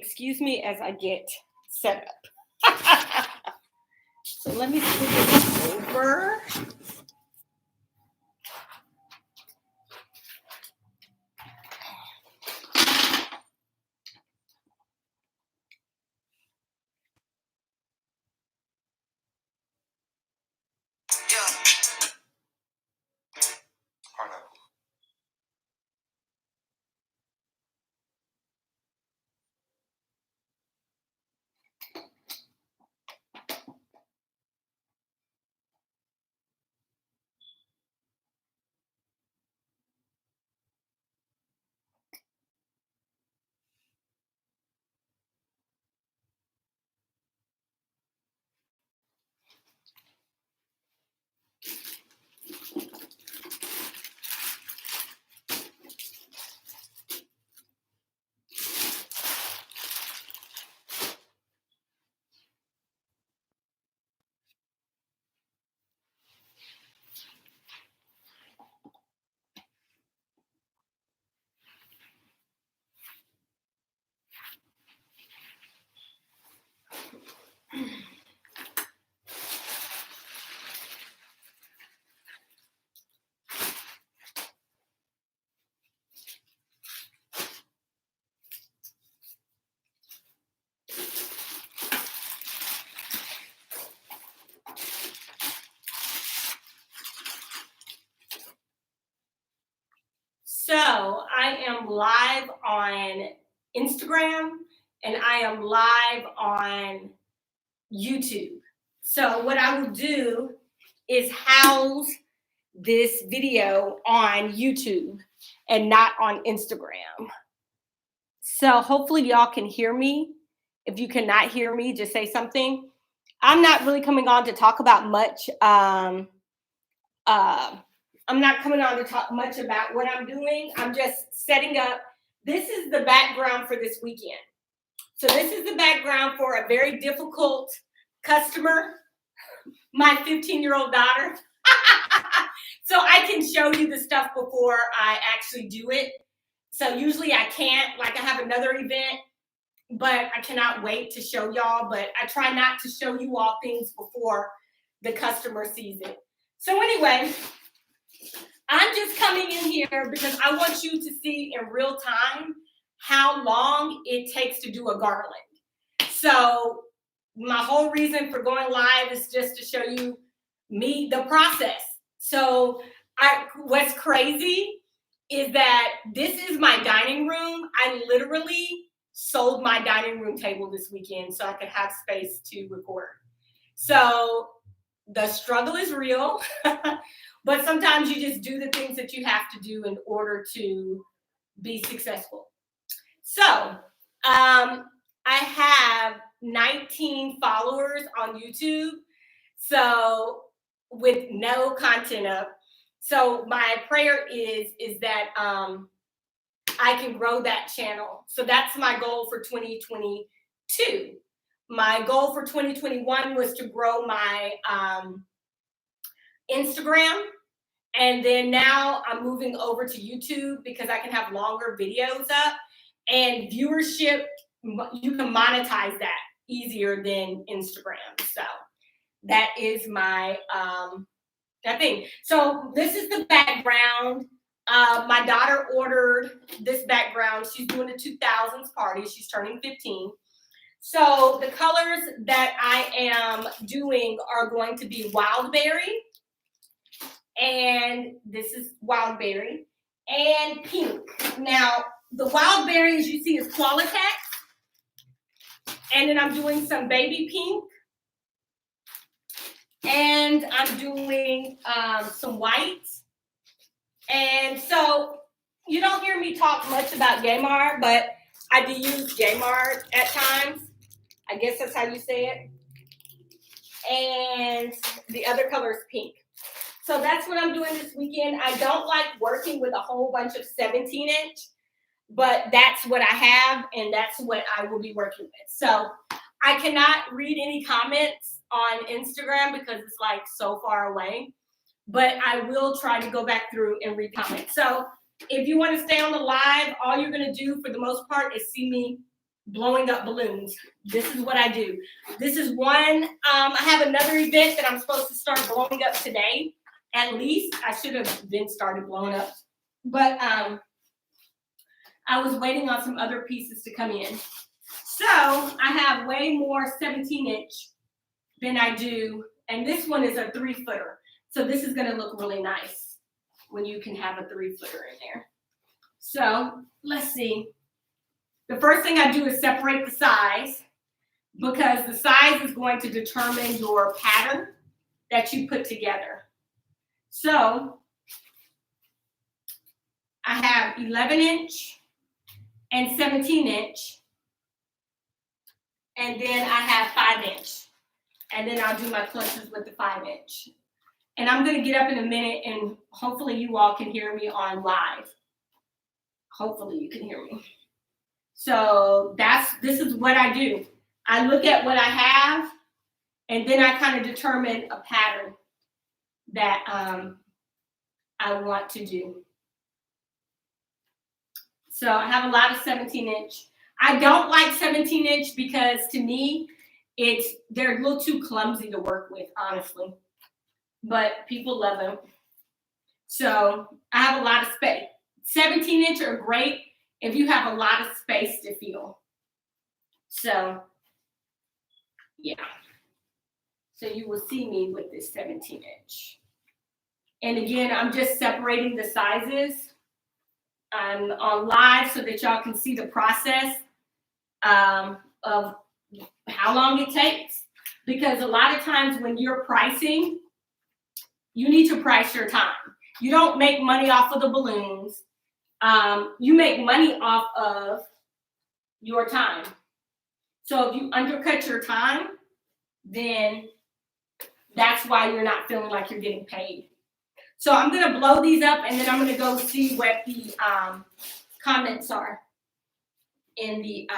excuse me as I get set up. So let me put this over. So I am live on Instagram and I am live on YouTube. So what I will do is house this video on YouTube and not on Instagram. So hopefully y'all can hear me. If you cannot hear me, just say something. I'm not really coming on to talk about much. I'm not coming on to talk much about what I'm doing. I'm just setting up. This is the background for this weekend. So this is the background for a very difficult customer, my 15-year-old daughter. So I can show you the stuff before I actually do it. So usually I can't, like I have another event, but I cannot wait to show y'all. But I try not to show you all things before the customer sees it. So anyway, I'm just coming in here because I want you to see in real time how long it takes to do a garland. So my whole reason for going live is just to show you the process. So what's crazy is that this is my dining room. I literally sold my dining room table this weekend so I could have space to record. So the struggle is real, but sometimes you just do the things that you have to do in order to be successful. So I have 19 followers on YouTube, so with no content up. So my prayer is that I can grow that channel. So that's my goal for 2022. My goal for 2021 was to grow my Instagram. And then now I'm moving over to YouTube because I can have longer videos up. And viewership, you can monetize that easier than Instagram. So that is my that thing. So this is the background. My daughter ordered this background. She's doing a 2000s party. She's turning 15. So the colors that I am doing are going to be wildberry, and this is wildberry, and pink. Now, the wildberry, as you see, is Qualitex, and then I'm doing some baby pink, and I'm doing some white. And so you don't hear me talk much about Gaymar, but I do use Gaymar at times. I guess that's how you say it. And the other color is pink. So that's what I'm doing this weekend. I don't like working with a whole bunch of 17-inch, but that's what I have, and that's what I will be working with. So I cannot read any comments on Instagram because it's like so far away, but I will try to go back through and read comments. So if you want to stay on the live, all you're going to do for the most part is see me blowing up balloons. This is what I do. This is one, I have another event that I'm supposed to start blowing up today. At least I should have been started blowing up. But I was waiting on some other pieces to come in. So I have way more 17-inch than I do. And this one is a 3-footer. So this is gonna look really nice when you can have a 3-footer in there. So let's see. The first thing I do is separate the size, because the size is going to determine your pattern that you put together. So I have 11-inch and 17-inch, and then I have 5-inch, and then I'll do my clusters with the 5-inch. And I'm going to get up in a minute, and hopefully you all can hear me on live. Hopefully you can hear me. So this is what I do. I look at what I have, and then I kind of determine a pattern that I want to do. So I have a lot of 17-inch. I don't like 17-inch because to me, they're a little too clumsy to work with, honestly. But people love them. So I have a lot of space. 17-inch are great if you have a lot of space to fill. So, yeah. So you will see me with this 17-inch. And again, I'm just separating the sizes. I'm on live so that y'all can see the process of how long it takes. Because a lot of times when you're pricing, you need to price your time. You don't make money off of the balloons. You make money off of your time. So if you undercut your time, then that's why you're not feeling like you're getting paid. So I'm going to blow these up, and then I'm going to go see what the comments are in the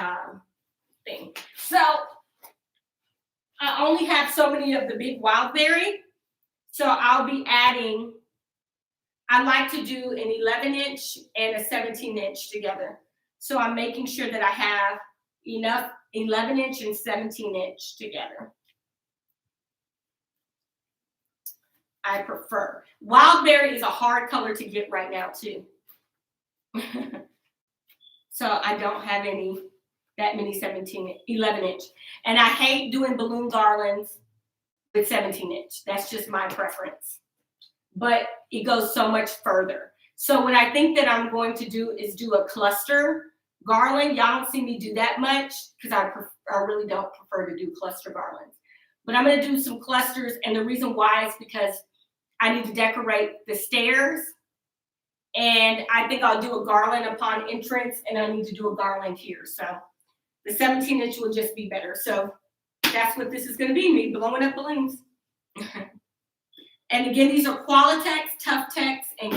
thing. So I only have so many of the big wildberry. So I'll be adding, I like to do an 11-inch and a 17-inch together. So I'm making sure that I have enough 11-inch and 17-inch together. I prefer. Wildberry is a hard color to get right now too. So I don't have that many 11-inch. And I hate doing balloon garlands with 17-inch. That's just my preference. But it goes so much further. So what I think that I'm going to do is do a cluster garland. Y'all don't see me do that much because I really don't prefer to do cluster garlands. But I'm going to do some clusters, and the reason why is because I need to decorate the stairs, and I think I'll do a garland upon entrance, and I need to do a garland here. So the 17-inch will just be better. So that's what this is going to be, me blowing up balloons. And again, these are Qualitex, Tough Tex, and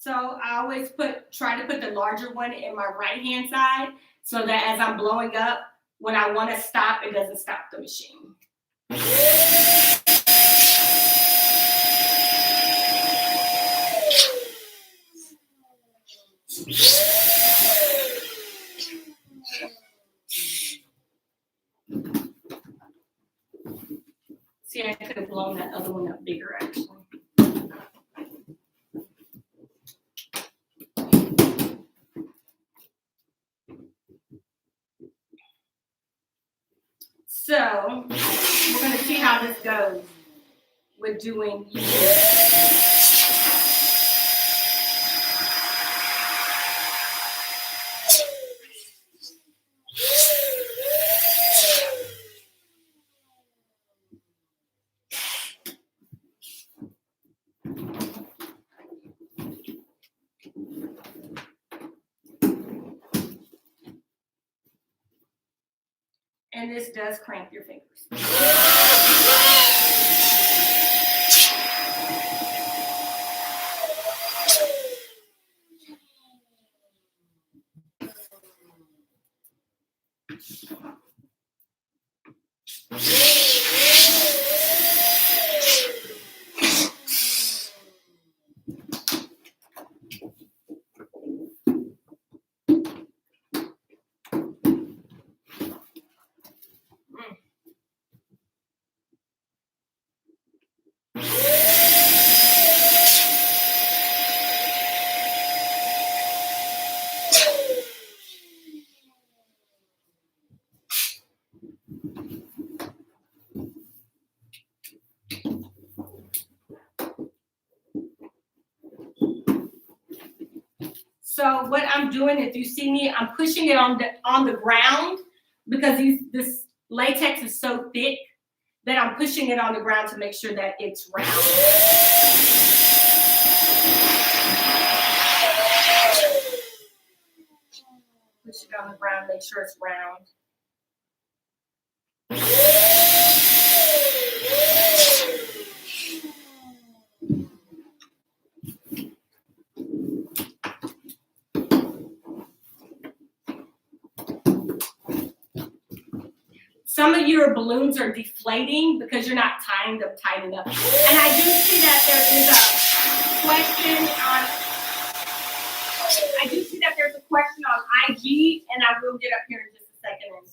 So I always try to put the larger one in my right hand side so that as I'm blowing up, when I want to stop, it doesn't stop the machine. See, I could have blown that other one up bigger, actually. So we're going to see how this goes with doing and this does cramp your fingers. So what I'm doing, if you see me, I'm pushing it on the ground because this latex is so thick that I'm pushing it on the ground to make sure that it's round. Push it on the ground, make sure it's round. Some of your balloons are deflating because you're not tying them tight enough. And I do see that there is a question on IG, and I will get up here in just a second and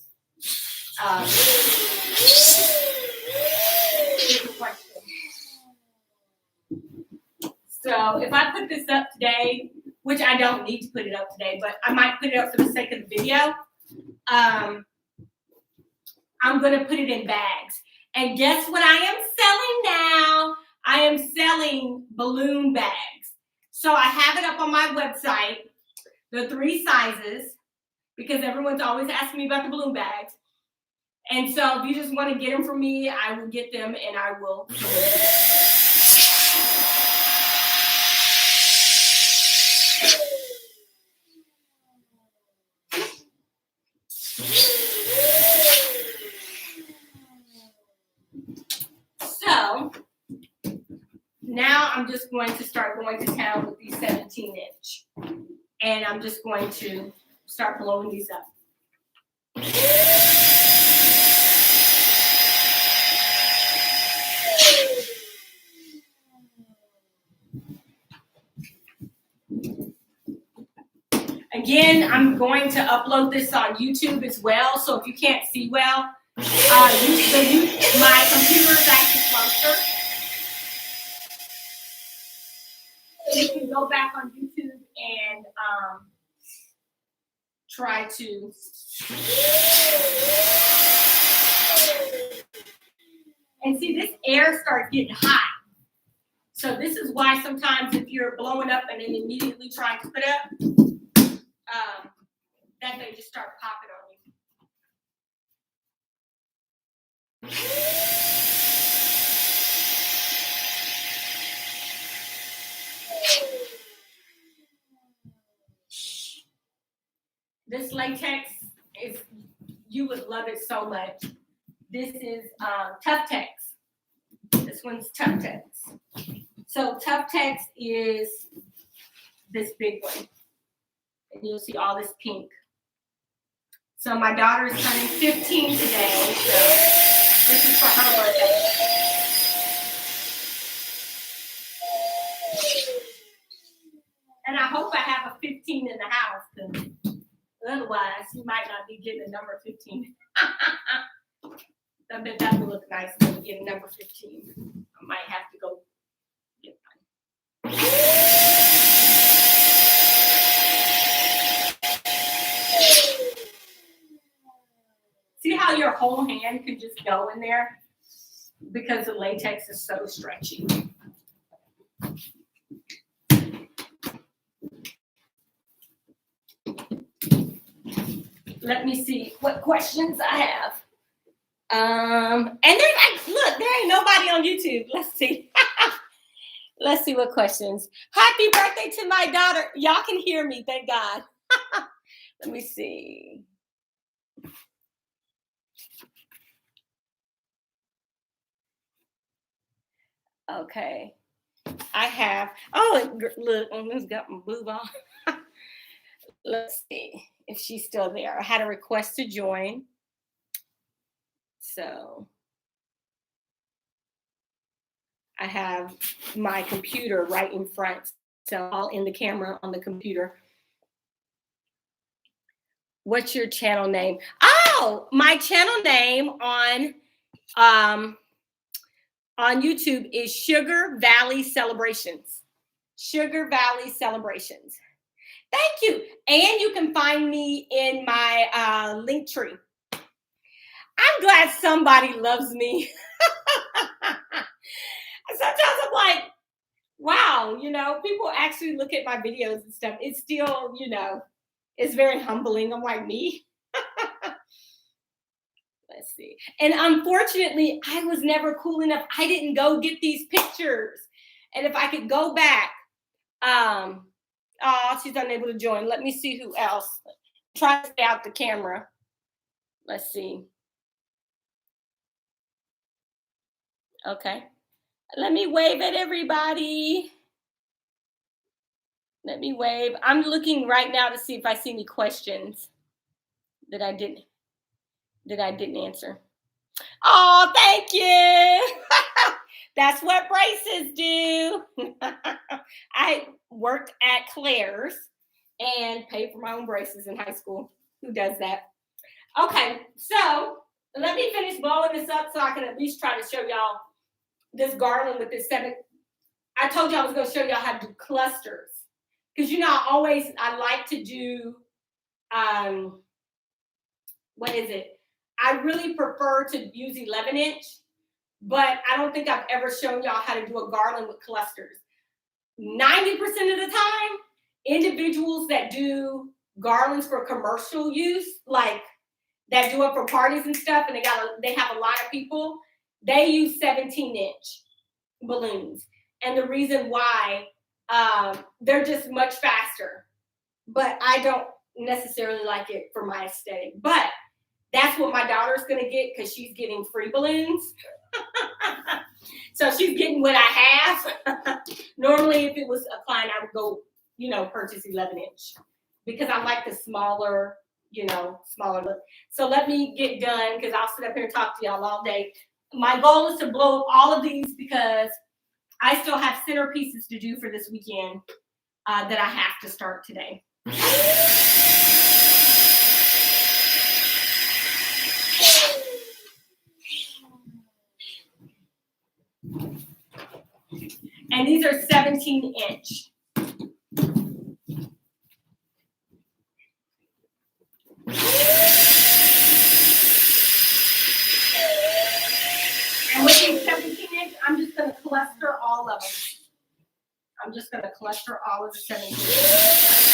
here's a question. So if I put this up today, which I don't need to put it up today, but I might put it up for the sake of the video, I'm going to put it in bags. And guess what I am selling now? I am selling balloon bags. So I have it up on my website, the 3 sizes, because everyone's always asking me about the balloon bags. And so if you just want to get them from me, I will get them and I will. So now I'm just going to start going to town with these 17-inch. And I'm just going to start blowing these up. Again, I'm going to upload this on YouTube as well. So if you can't see well, my computer is actually closer. So you can go back on YouTube and try to. And see, this air starts getting hot. So this is why sometimes if you're blowing up and then immediately trying to put up, that they just start popping on you. This latex is, you would love it so much. This is Tough Tex. This one's Tough Tex. So Tough Tex is this big one. And you'll see all this pink. So my daughter is turning 15 today, so this is for her birthday. And I hope I have a 15 in the house, because otherwise you might not be getting a number 15. I bet that would look nice when we get a number 15. I might have to go get one. See how your whole hand could just go in there? Because the latex is so stretchy. Let me see what questions I have. And there's like, look, there ain't nobody on YouTube. Let's see. Let's see what questions. Happy birthday to my daughter. Y'all can hear me, thank God. Let me see. Okay. I have, look, almost got my boob on. Let's see if she's still there. I had a request to join. So I have my computer right in front. So I'll in the camera on the computer. What's your channel name? Oh, my channel name on YouTube is Sugar Valley Celebrations. Sugar Valley Celebrations. Thank you. And you can find me in my link tree. I'm glad somebody loves me. Sometimes I'm like, wow, people actually look at my videos and stuff. It's still, it's very humbling. I'm like, me? Let's see. And unfortunately, I was never cool enough. I didn't go get these pictures. And if I could go back, she's unable to join. Let me see who else. Try to stay out the camera. Let's see. Okay. Let me wave at everybody. Let me wave. I'm looking right now to see if I see any questions that I didn't answer. Oh, thank you. That's what braces do. I worked at Claire's and paid for my own braces in high school. Who does that? Okay, so let me finish blowing this up so I can at least try to show y'all this garland with this 7. I told you I was going to show y'all how to do clusters. Because, I like to do, what is it? I really prefer to use 11-inch, but I don't think I've ever shown y'all how to do a garland with clusters. 90% of the time, individuals that do garlands for commercial use, like that do it for parties and stuff, and they have a lot of people, they use 17-inch balloons. And the reason why, they're just much faster. But I don't necessarily like it for my aesthetic. But that's what my daughter's going to get because she's getting free balloons. So she's getting what I have. Normally, if it was a client, I would go, purchase 11-inch because I like the smaller look. So let me get done because I'll sit up here and talk to y'all all day. My goal is to blow up all of these because I still have centerpieces to do for this weekend that I have to start today. And these are 17-inch. And with these 17-inch, I'm just going to cluster all of them. I'm just going to cluster all of the 17-inch.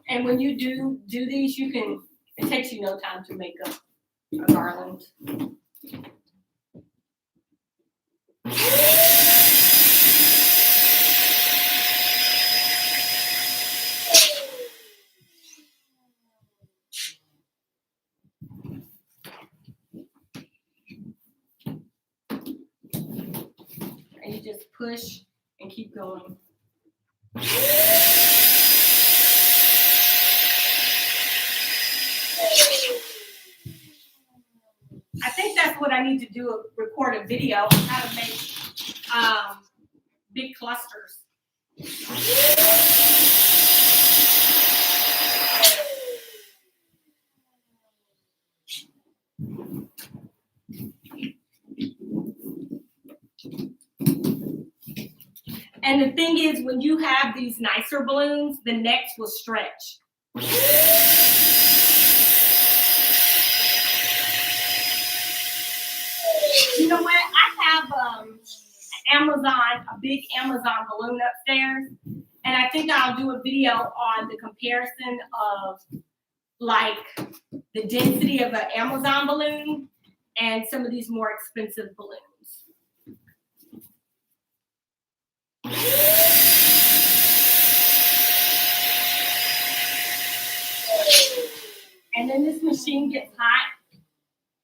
And when you do these, it takes you no time to make a garland. just push and keep going. I think that's what I need to do, record a video on how to make big clusters. And the thing is, when you have these nicer balloons, the necks will stretch. You know what? I have a big Amazon balloon upstairs, and I think I'll do a video on the comparison of like the density of an Amazon balloon and some of these more expensive balloons. And then this machine gets hot,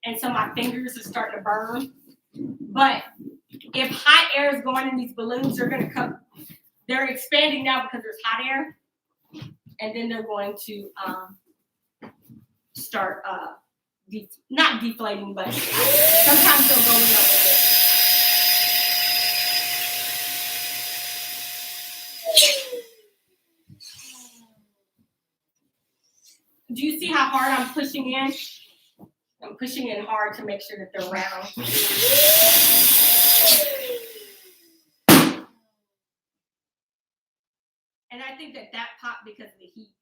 and so my fingers are starting to burn. But if hot air is going in these balloons, they're expanding now because there's hot air, and then they're going to start not deflating, but sometimes they'll go in a little bit. Do you see how hard I'm pushing in? I'm pushing in hard to make sure that they're round. And I think that popped because of the heat.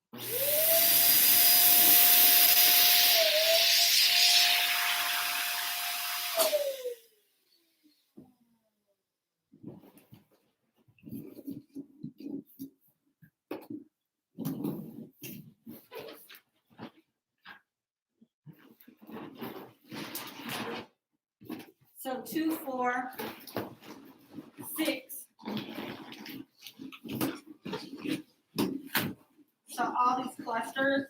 So 2, 4, 6. So all these clusters,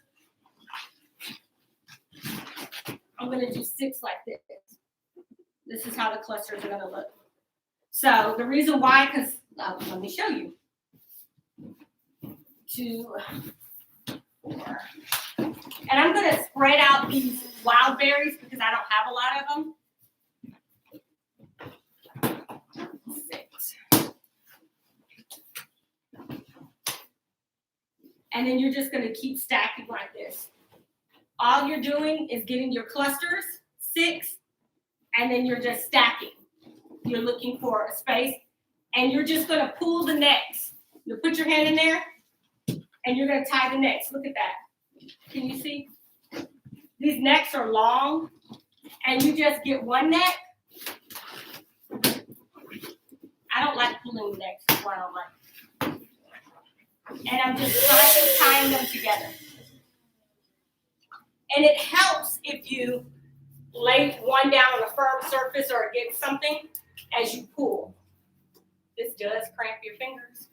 I'm going to do 6 like this. This is how the clusters are going to look. So the reason why, because let me show you. 2, 4. And I'm going to spread out these wild berries because I don't have a lot of them. 6. And then you're just going to keep stacking like this. All you're doing is getting your clusters, 6, and then you're just stacking. You're looking for a space, and you're just going to pull the necks. You'll put your hand in there, and you're going to tie the necks. Look at that. Can you see? These necks are long, and you just get one neck. I don't like pulling the necks. That's why I don't like it. And I'm just tying them together. And it helps if you lay one down on a firm surface or against something as you pull. This does cramp your fingers.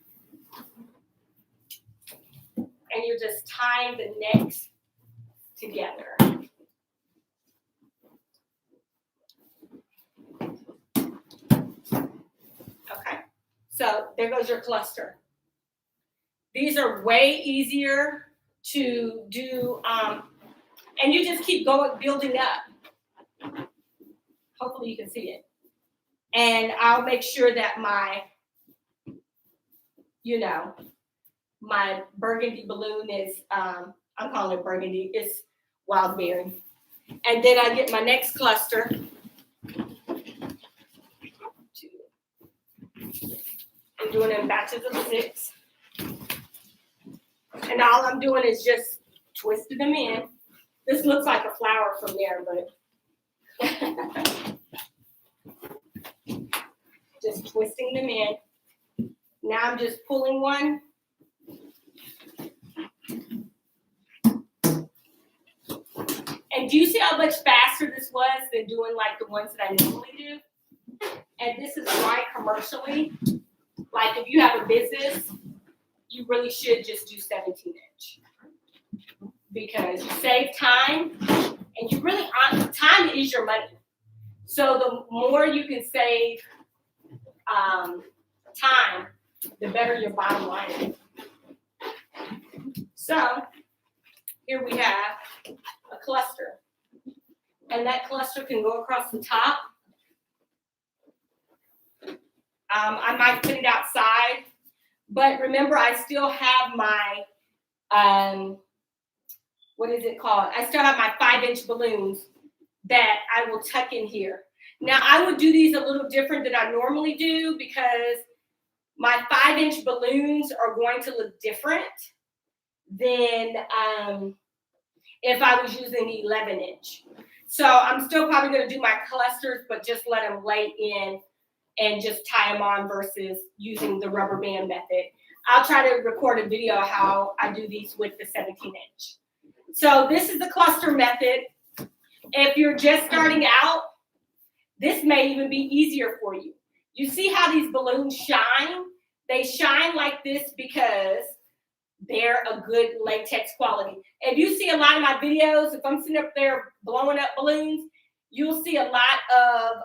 And you're just tying the necks together. Okay, so there goes your cluster. These are way easier to do, and you just keep going, building up. Hopefully you can see it. And I'll make sure that my burgundy balloon is, I'm calling it burgundy, it's wild berry. And then I get my next cluster. 2. I'm doing it in batches of 6. And all I'm doing is just twisting them in. This looks like a flower from there, but just twisting them in. Now I'm just pulling one. And do you see how much faster this was than doing like the ones that I normally do? And this is why commercially, like if you have a business, you really should just do 17-inch. Because you save time, and you really, time is your money. So the more you can save time, the better your bottom line is. So here we have a cluster. And that cluster can go across the top. I might put it outside. But remember, I still have my, what is it called? I still have my 5-inch balloons that I will tuck in here. Now, I would do these a little different than I normally do because my 5-inch balloons are going to look different than if I was using the 11-inch. So I'm still probably going to do my clusters, but just let them lay in and just tie them on versus using the rubber band method. I'll try to record a video how I do these with the 17-inch. So this is the cluster method. If you're just starting out, this may even be easier for you. You see how these balloons shine? They shine like this because they're a good latex quality. If you see a lot of my videos, if I'm sitting up there blowing up balloons, you'll see a lot of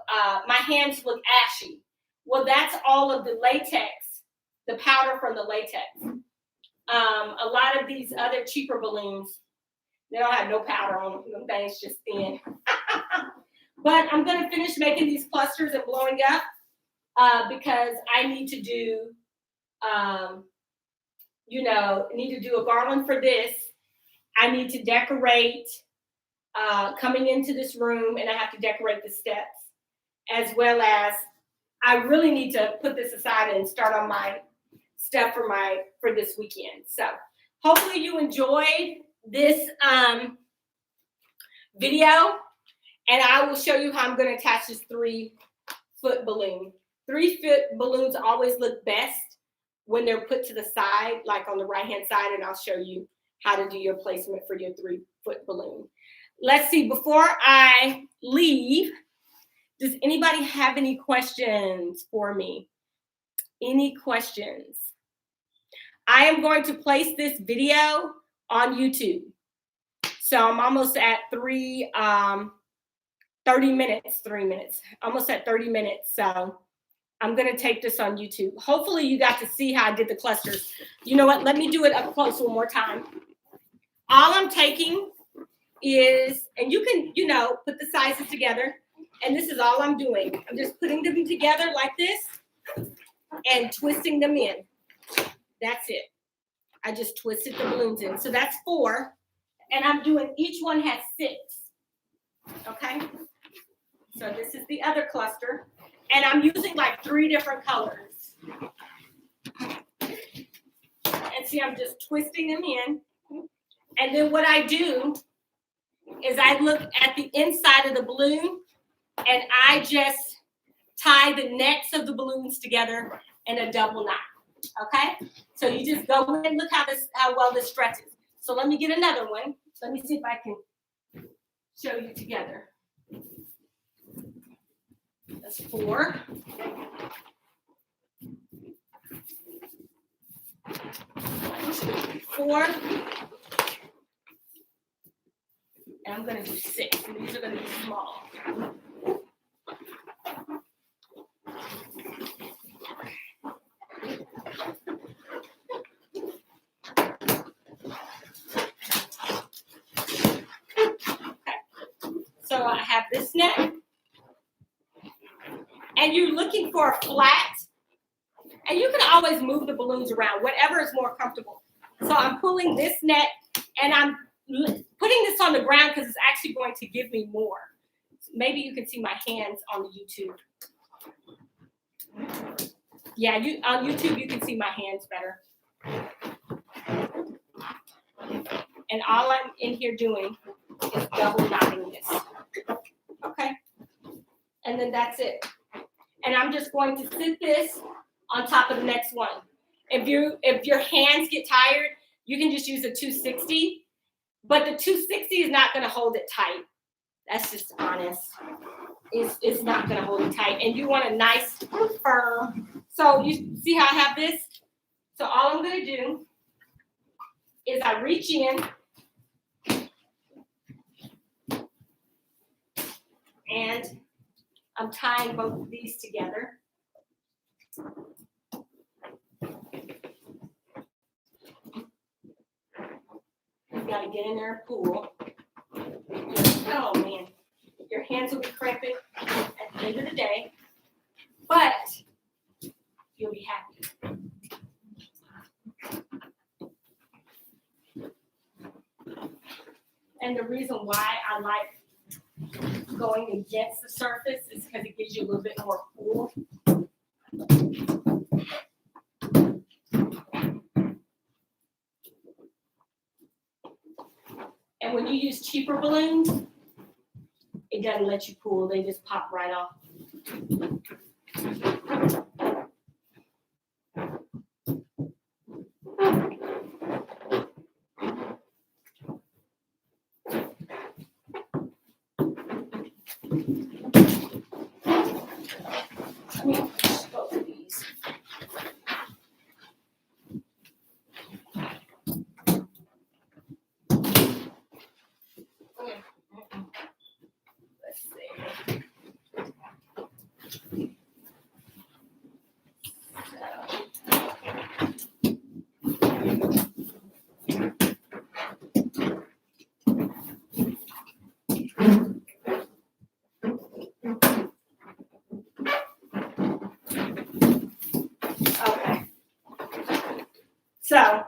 my hands look ashy. Well, that's all of the latex, the powder from the latex. A lot of these other cheaper balloons, they don't have no powder on them. Them things just thin. But I'm going to finish making these clusters and blowing up because I need to do, need to do a garland for this. I need to decorate coming into this room, and I have to decorate the steps, as well as I really need to put this aside and start on my stuff for this weekend. So hopefully you enjoyed this video, and I will show you how I'm going to attach this 3-foot balloon. 3-foot balloons always look best when they're put to the side, like on the right-hand side, and I'll show you how to do your placement for your 3-foot balloon. Let's see, before I leave, does anybody have any questions for me? Any questions? I am going to place this video on YouTube. So I'm almost at 30 minutes, almost at 30 minutes. So I'm going to take this on YouTube. Hopefully you got to see how I did the clusters. You know what? Let me do it up close one more time. All I'm taking is, and you can, put the sizes together. And this is all I'm doing. I'm just putting them together like this and twisting them in. That's it. I just twisted the balloons in. So that's 4. And I'm doing, each one has 6. Okay? So this is the other cluster. And I'm using like 3 different colors. And see, I'm just twisting them in. And then what I do is I look at the inside of the balloon and I just tie the necks of the balloons together in a double knot. Okay? So you just go in, look how well this stretches. So let me get another one. Let me see if I can show you together. That's 4. 4. And I'm going to do 6. And these are going to be small. So I have this neck, and you're looking for a flat, and you can always move the balloons around, whatever is more comfortable. So I'm pulling this neck, and I'm putting this on the ground because it's actually going to give me more. Maybe you can see my hands on the YouTube. Yeah, on YouTube you can see my hands better. And all I'm in here doing is double knotting this. Okay, and then that's it. And I'm just going to sit this on top of the next one. If your hands get tired, you can just use a 260, but the 260 is not going to hold it tight. That's just honest. It's not going to hold it tight, and you want a nice firm. So you see how I have this? So all I'm going to do is I reach in and I'm tying both of these together. You gotta get in there and pull. Oh man, your hands will be cramping at the end of the day, but you'll be happy. And the reason why I like going against the surface is because it gives you a little bit more pull. And when you use cheaper balloons, it doesn't let you pull. They just pop right off. Let me just go through these. Let's see. Okay. So,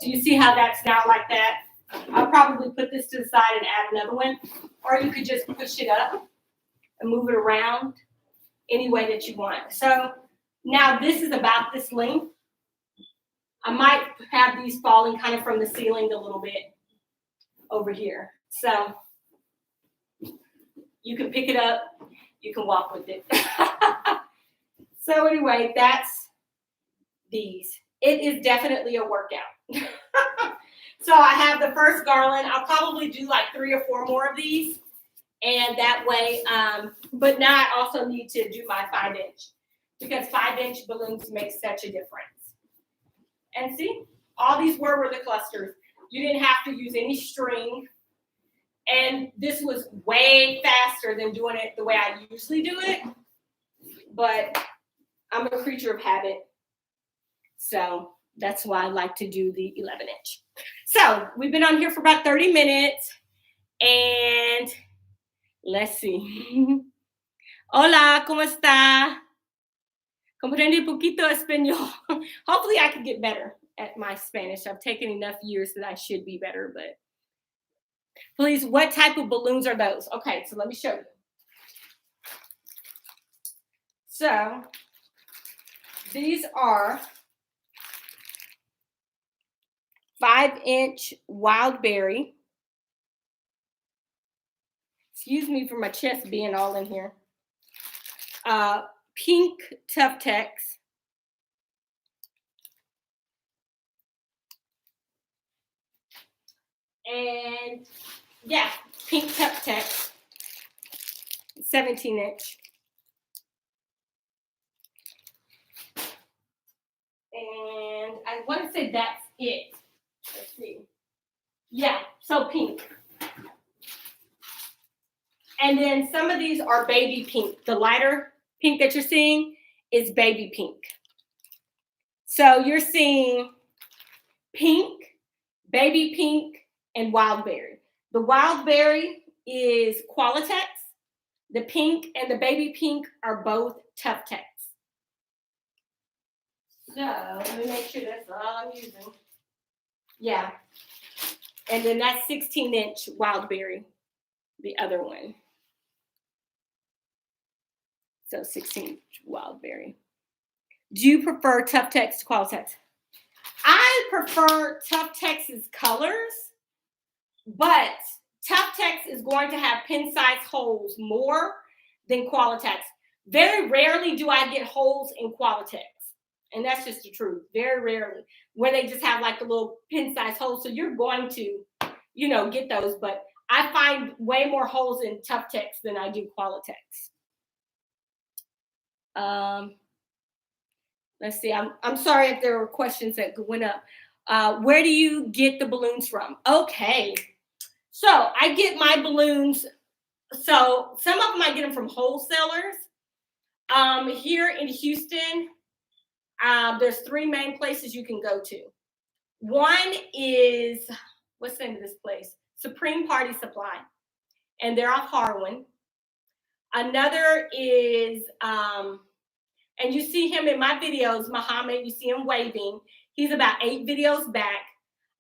do you see how that's now like that? I'll probably put this to the side and add another one. Or you could just push it up and move it around any way that you want. So, now this is about this length. I might have these falling kind of from the ceiling a little bit over here. So, you can pick it up. You can walk with it. So anyway, that's these. It is definitely a workout. So I have the first garland. I'll probably do like 3 or 4 more of these. And that way, but now I also need to do my 5-inch because 5-inch balloons make such a difference. And see, all these were the clusters. You didn't have to use any string. And this was way faster than doing it the way I usually do it. But I'm a creature of habit. So that's why I like to do the 11-inch. So we've been on here for about 30 minutes. And let's see. Hola, ¿cómo está? Comprende poquito español. Hopefully I can get better at my Spanish. I've taken enough years that I should be better, but please, what type of balloons are those? Okay, so let me show you. So these are 5-inch wild berry. Excuse me for my chest being all in here. Pink Tough Tex. And yeah, pink Tough Tex. 17-inch. And I want to say that's it. Let's see. Yeah, so pink. And then some of these are baby pink. The lighter pink that you're seeing is baby pink. So you're seeing pink, baby pink, and wild berry. The wild berry is Qualitex. The pink and the baby pink are both Tough Tex. So let me make sure that's all I'm using. Yeah. And then that's 16-inch wild berry, the other one. So 16-inch wild berry. Do you prefer Tough Tex to Qualitex? I prefer Tough Tex's colors, but Tough Tex is going to have pin size holes more than Qualitex. Very rarely do I get holes in Qualitex. And that's just the truth. Very rarely. Where they just have like a little pin size hole. So you're going to, you know, get those. But I find way more holes in Tough Tex than I do Qualitex. Let's see. I'm sorry if there were questions that went up. Where do you get the balloons from? Okay. So I get my balloons. So some of them I get them from wholesalers. Here in Houston, there's 3 main places you can go to. One is, what's the name of this place? Supreme Party Supply, and they're off Harwin. Another is, and you see him in my videos, Muhammad, you see him waving. He's about 8 videos back.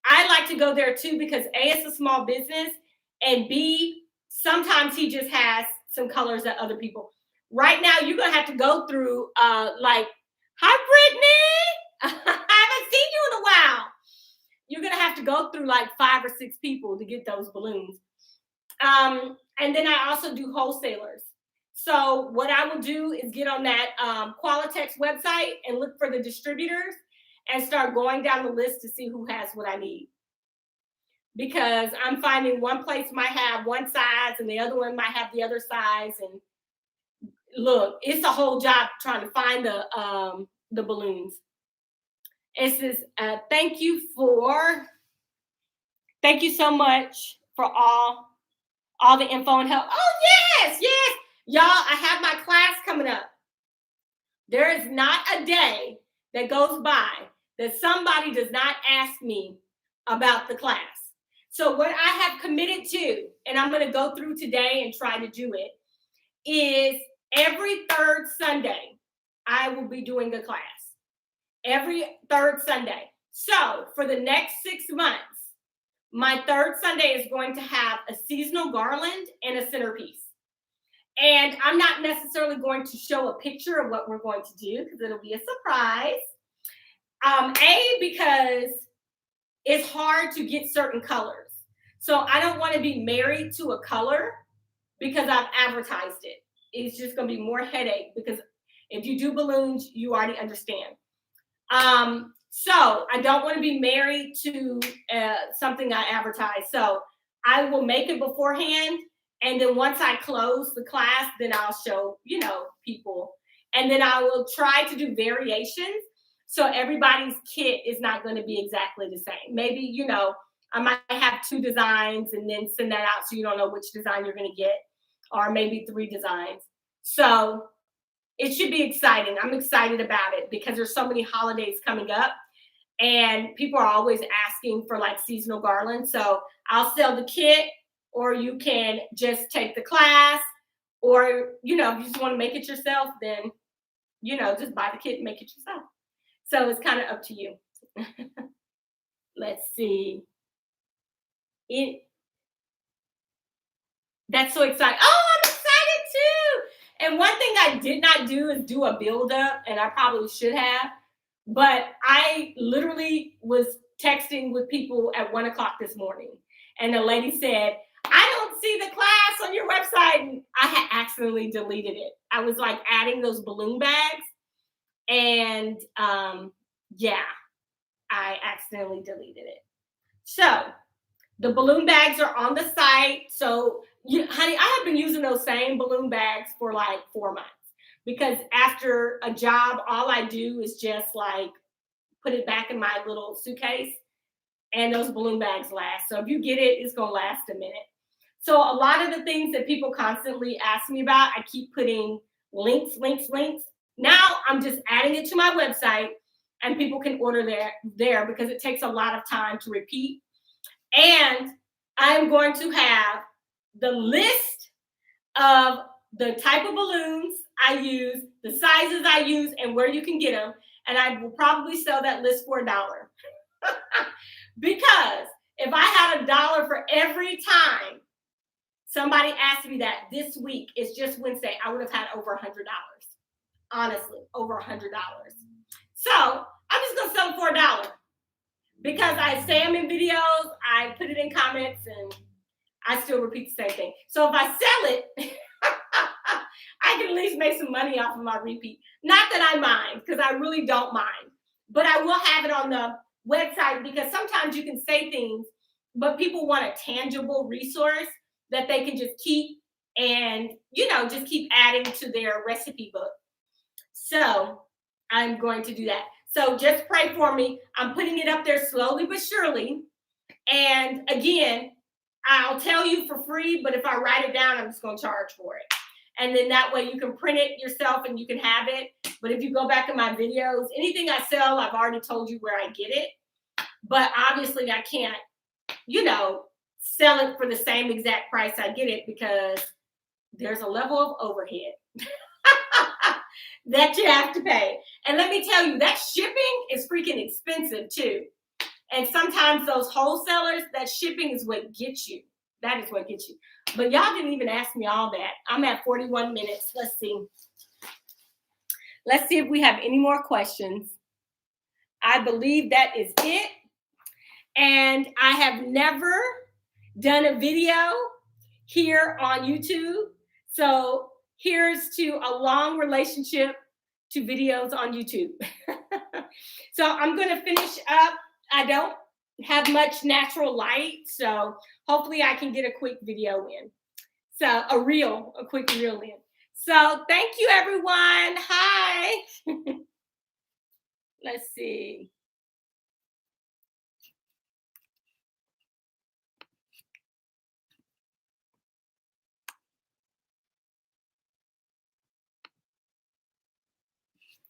I like to go there too because A, it's a small business, and B, sometimes he just has some colors that other people. Right now, you're gonna have to go through like, hi Brittany, I haven't seen you in a while. You're gonna have to go through like 5 or 6 people to get those balloons. And then I also do wholesalers. So what I will do is get on that Qualitex website and look for the distributors and start going down the list to see who has what I need. Because I'm finding one place might have one size and the other one might have the other size. And look, it's a whole job trying to find the balloons. It says, thank you so much for all the info and help. Oh, yes. Y'all, I have my class coming up. There is not a day that goes by that somebody does not ask me about the class. So what I have committed to, and I'm going to go through today and try to do it, is every 3rd Sunday, I will be doing a class. Every 3rd Sunday. So for the next 6 months, my 3rd Sunday is going to have a seasonal garland and a centerpiece. And I'm not necessarily going to show a picture of what we're going to do because it'll be a surprise. Because it's hard to get certain colors. So I don't want to be married to a color because I've advertised it. It's just going to be more headache because if you do balloons, you already understand. So I don't want to be married to something I advertise. So I will make it beforehand. And then once I close the class, then I'll show, people. And then I will try to do variations. So everybody's kit is not going to be exactly the same. Maybe, I might have 2 designs and then send that out so you don't know which design you're going to get, or maybe 3 designs. So it should be exciting. I'm excited about it because there's so many holidays coming up and people are always asking for like seasonal garlands. So I'll sell the kit, or you can just take the class, or, if you just want to make it yourself, then, just buy the kit and make it yourself. So it's kind of up to you. Let's see. That's so exciting. Oh, I'm excited too. And one thing I did not do is do a build up, and I probably should have, but I literally was texting with people at 1 o'clock this morning, and the lady said, I don't see the class on your website. And I had accidentally deleted it. I was like adding those balloon bags, and I accidentally deleted it. So the balloon bags are on the site. So, honey, I have been using those same balloon bags for like 4 months because after a job, all I do is just like put it back in my little suitcase, and those balloon bags last. So if you get it, it's going to last a minute. So a lot of the things that people constantly ask me about, I keep putting links. Now I'm just adding it to my website, and people can order there because it takes a lot of time to repeat. And I'm going to have the list of the type of balloons I use, the sizes I use, and where you can get them. And I will probably sell that list for $1. Because if I had $1 for every time somebody asked me that this week, it's just Wednesday, I would have had over $100. Honestly, over $100. So I'm just going to sell it for $1 because I say them in videos, I put it in comments, and I still repeat the same thing. So if I sell it, I can at least make some money off of my repeat. Not that I mind, because I really don't mind. But I will have it on the website because sometimes you can say things, but people want a tangible resource that they can just keep and, just keep adding to their recipe book. So I'm going to do that. So just pray for me. I'm putting it up there slowly but surely. And again, I'll tell you for free, but if I write it down, I'm just going to charge for it. And then that way you can print it yourself and you can have it. But if you go back in my videos, anything I sell, I've already told you where I get it. But obviously I can't, sell it for the same exact price I get it, because there's a level of overhead that you have to pay. And let me tell you, that shipping is freaking expensive too. And sometimes those wholesalers, that shipping is what gets you. That is what gets you. But y'all didn't even ask me all that. I'm at 41 minutes. Let's see. Let's see if we have any more questions. I believe that is it. And I have never done a video here on YouTube. So here's to a long relationship to videos on YouTube. So I'm going to finish up. I don't have much natural light, so hopefully I can get a quick video in. So a quick reel in. So thank you, everyone. Hi. Let's see.